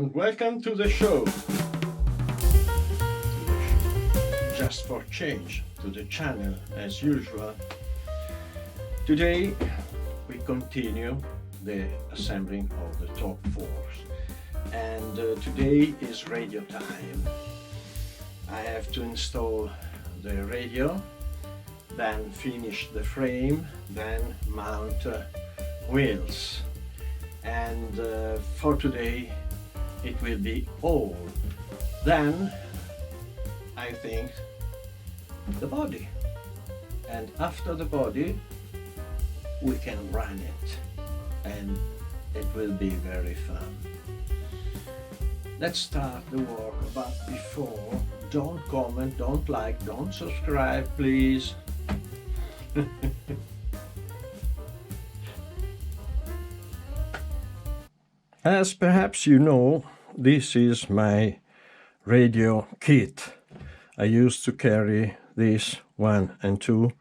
everyone, welcome to the show. Just for change, to the channel as usual. Today we continue the assembling of the top fours, and today is radio time. I have to install the radio, then finish the frame, then mount wheels, and for today it will be all. Then I think the body, and after the body we can run it, and it will be very fun. Let's start the work, but before, don't comment, don't like, don't subscribe, please. As perhaps you know, this is my radio kit. I used to carry this 1 and 2,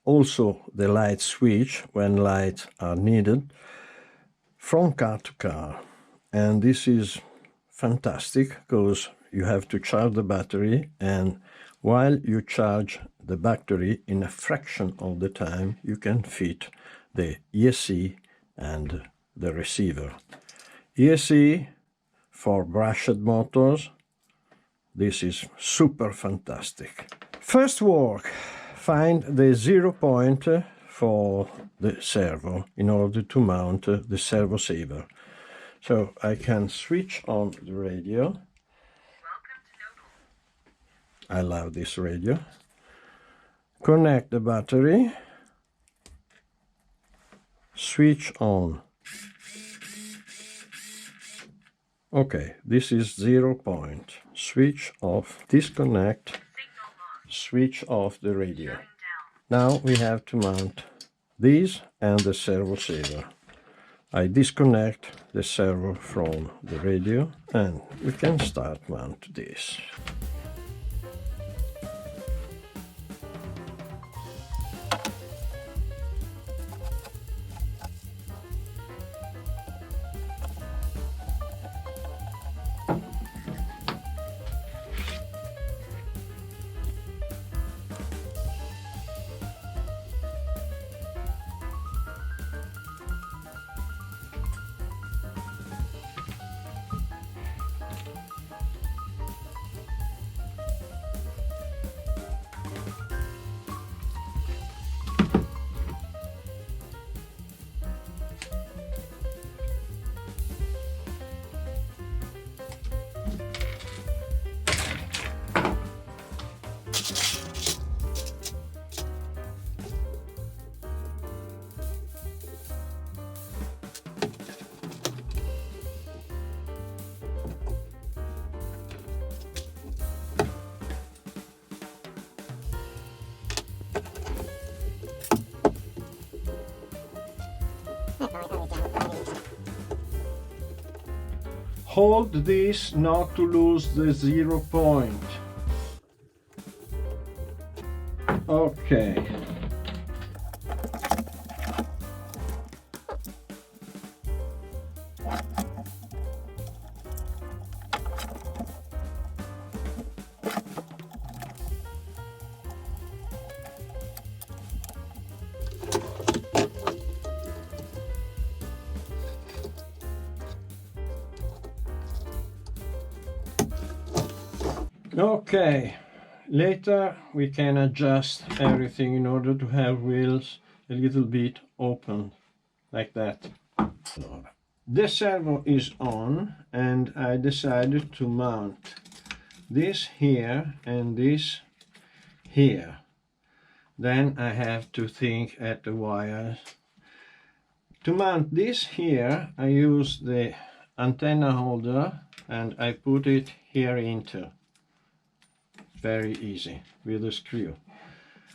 also the light switch when lights are needed, from car to car. And this is fantastic because you have to charge the battery, and while you charge the battery, in a fraction of the time you can fit the ESC and the receiver. ESC for brushed motors. This is super fantastic. First work, find the 0 point for the servo in order to mount the servo saver. So I can switch on the radio. I love this radio. Connect the battery. Switch on. Okay, this is 0 point. Switch off, disconnect, switch off the radio. Now we have to mount these and the servo saver. I disconnect the servo from the radio, and we can start mount this. Hold this not to lose the 0 point. Okay. Okay, later we can adjust everything in order to have wheels a little bit open, like that. The servo is on, and I decided to mount this here and this here. Then I have to think at the wires. To mount this here, I use the antenna holder and I put it here into. Very easy with a screw.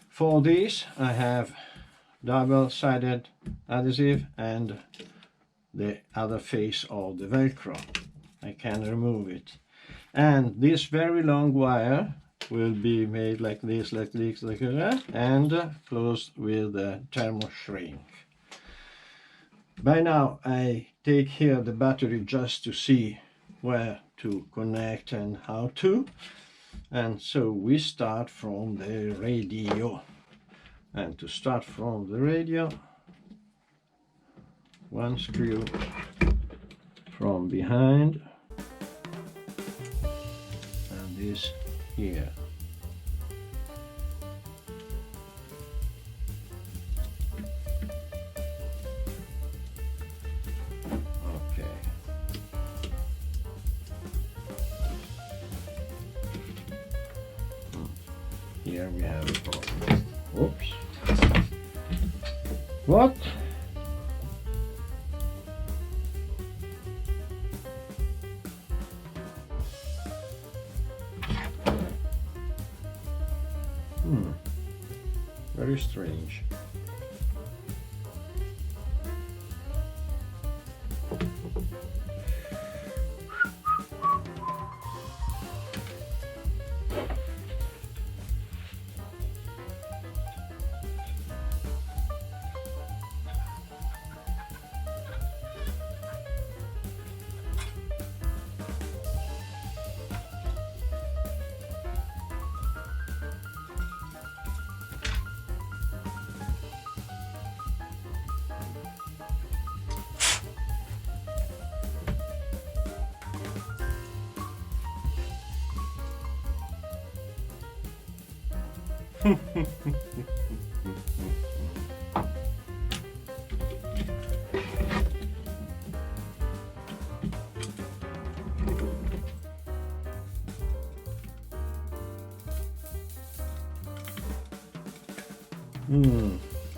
For this I have double-sided adhesive and the other face of the Velcro. I can remove it. And this very long wire will be made like this, like that, and closed with a thermo shrink. By now I take here the battery just to see where to connect and how to. And so we start from the radio. And to start from the radio, one screw from behind and this here. Okay. Here we have a problem. Oops. What? Very strange.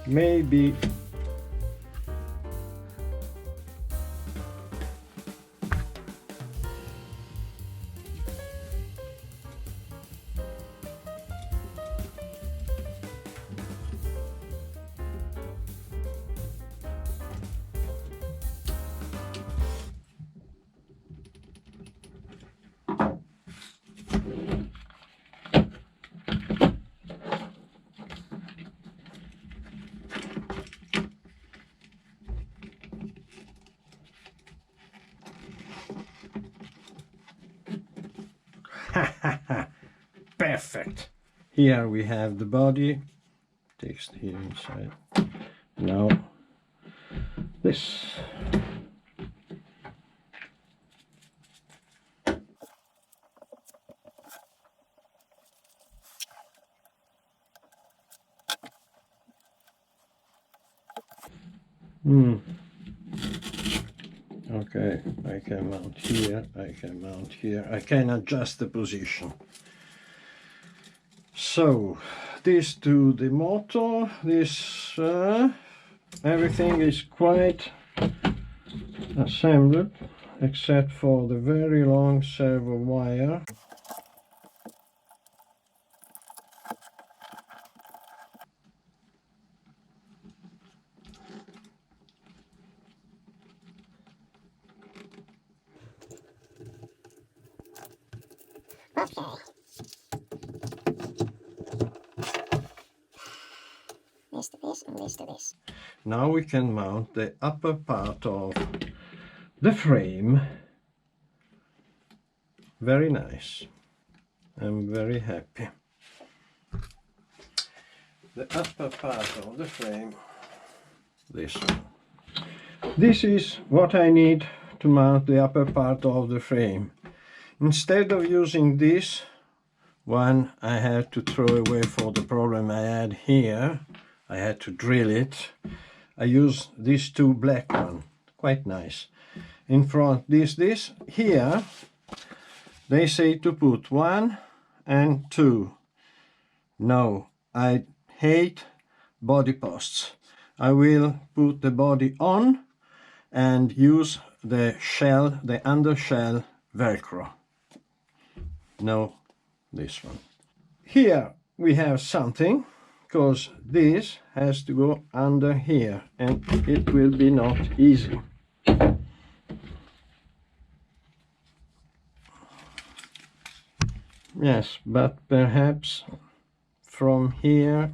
Maybe perfect. Here we have the body. Text here inside. Now this. Okay, I can mount here, I can mount here, I can adjust the position. So, this to the motor, this, everything is quite assembled, except for the very long servo wire. This to this and this to this. Now we can mount the upper part of the frame. Very nice. I'm very happy. The upper part of the frame, this one. This is what I need to mount the upper part of the frame. Instead of using this one, I had to throw away for the problem I had here. I had to drill it. I use these two black ones, quite nice. In front, this. Here, they say to put 1 and 2. No, I hate body posts. I will put the body on and use the shell, the undershell Velcro. No, this one. Here we have something, because this has to go under here and it will be not easy. Yes, but perhaps from here.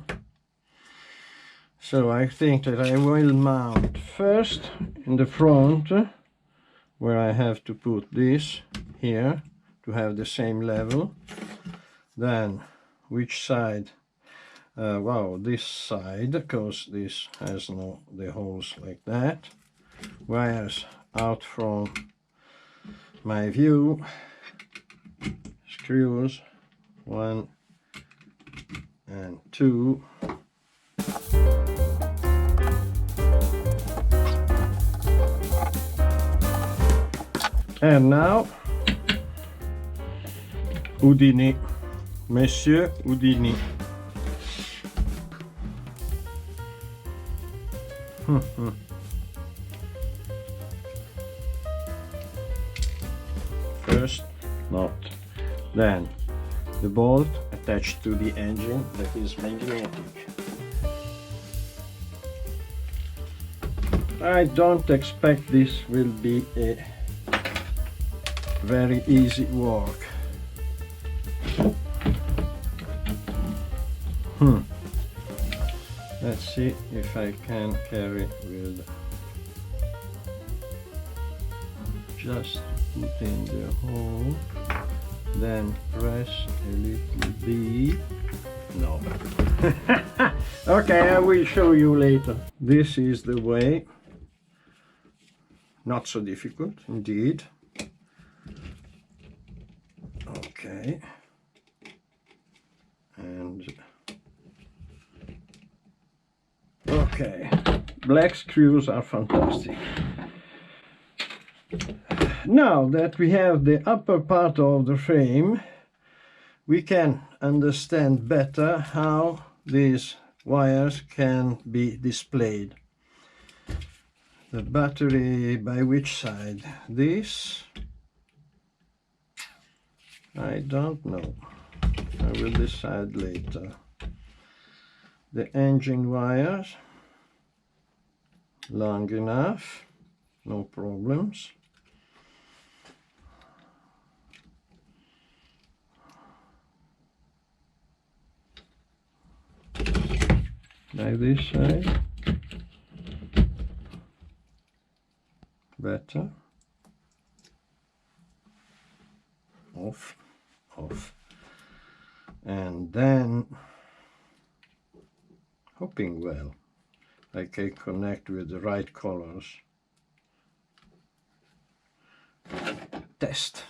So I think that I will mount first in the front, where I have to put this here to have the same level. Then which side? Wow, this side, because this has the holes like that. Wires out from my view. Screws 1 and 2. And now Houdini, Monsieur Houdini. First knot, then the bolt attached to the engine that is magnetic. I don't expect this will be a very easy work. Let's see if I can carry with just put in the hole, then press a little bit. No. Okay, I will show you later. This is the way. Not so difficult indeed. Okay. And okay, black screws are fantastic. Now that we have the upper part of the frame, we can understand better how these wires can be displayed. The battery by which side? This? I don't know. I will decide later. The engine wires, long enough, no problems. Like this side, better. Off, off. And then, hoping well, I can connect with the right colors. Test.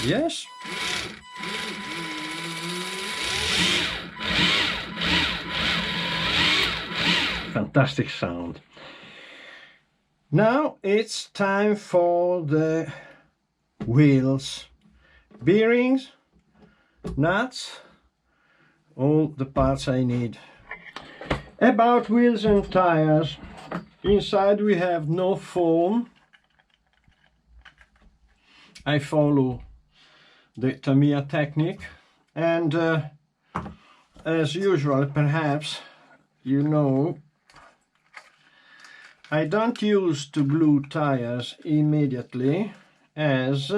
Yes. Fantastic sound. Now it's time for the wheels, bearings, nuts, all the parts I need. About wheels and tires, inside we have no foam. I follow the Tamiya technique, and as usual, perhaps you know, I don't use to glue tires immediately, as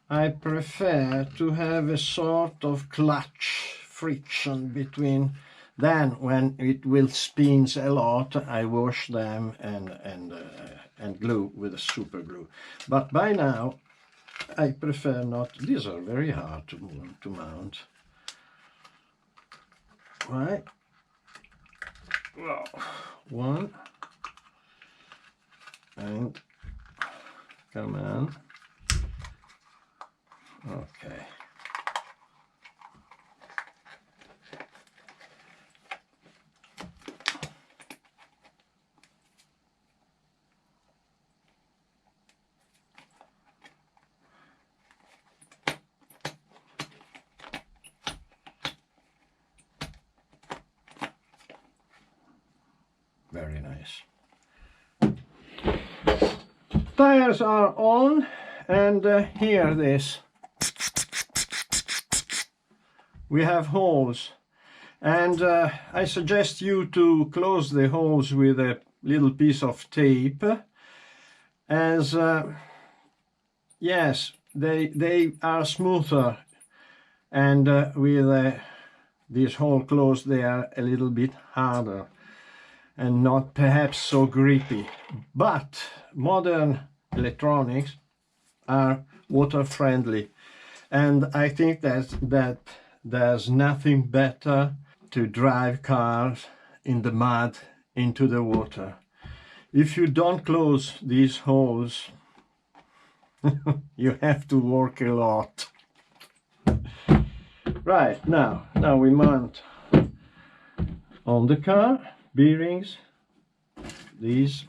I prefer to have a sort of clutch friction between. Then when it will spins a lot, I wash them and glue with a super glue. But by now I prefer not. These are very hard to mount. Right. Well, one, and come on. Okay. Very nice. Tires are on, and hear this. We have holes, and I suggest you to close the holes with a little piece of tape, as yes, they are smoother, and with this hole closed they are a little bit harder and not perhaps so grippy. But modern electronics are water friendly, and I think that there's nothing better to drive cars in the mud into the water. If you don't close these holes, you have to work a lot. Right, now we mount on the car bearings, these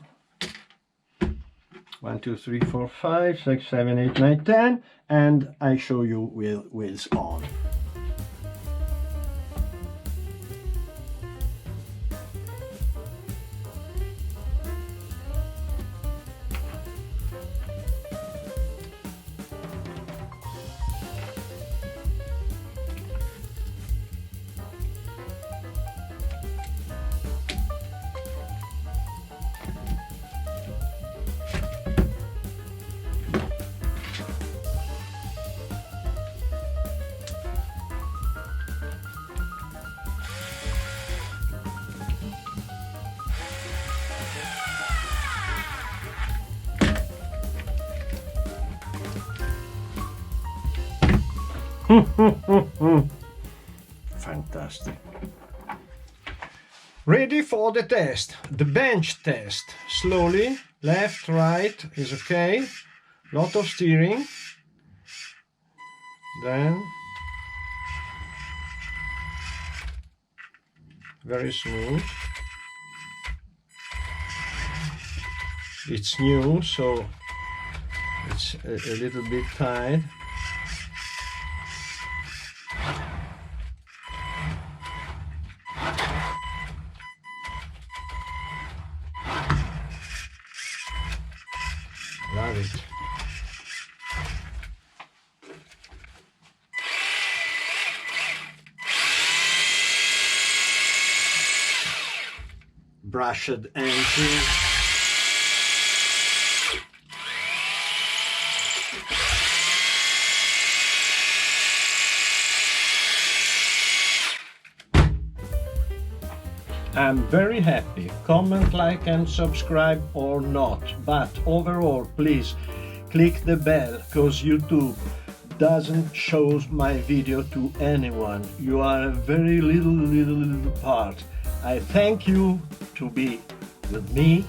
1, 2, 3, 4, 5, 6, 7, 8, 9, 10, and I show you with wheels on. Fantastic. Ready for the test, the bench test. Slowly, left, right is okay. Lot of steering. Then very smooth. It's new, so it's a little bit tight. Love it. Brushed engine. I'm very happy. Comment, like and subscribe or not, but overall please click the bell, because YouTube doesn't show my video to anyone. You are a very little part. I thank you to be with me,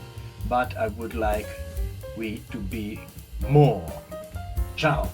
but I would like we to be more. Ciao.